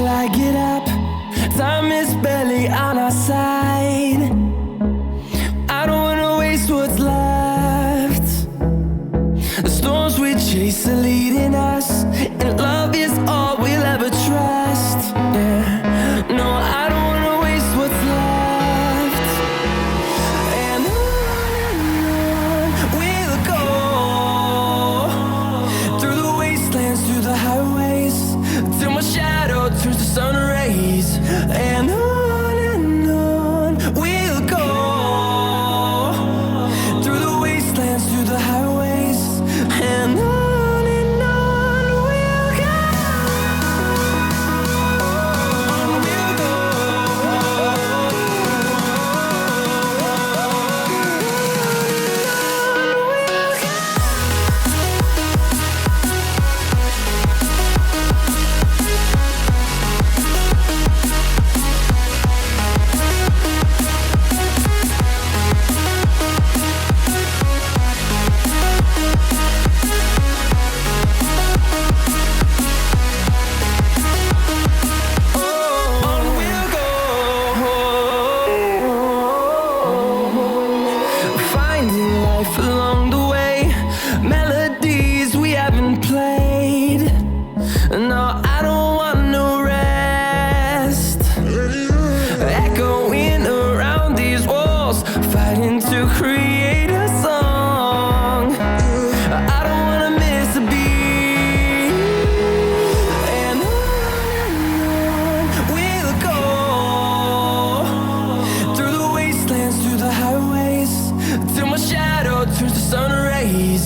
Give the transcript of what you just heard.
I get up. Time is barely on our side. I don't wanna waste what's left. The storms we chase are leading us, and love is all we'll ever trust. Yeah, no, I don't wanna waste what's left. And on we'll go, through the wastelands, through the highways, till my shadow turns to sun rays. And on we'll go, through the wastelands, through the highways, and on we'll go. On we'll go. Finding life along the way, melodies we haven't played. No, I don't want no rest. Echoing around these walls, fighting to create a song. I don't wanna miss a beat. And on we'll go, through the wastelands, through the highways, till my shadow turns to sun rays.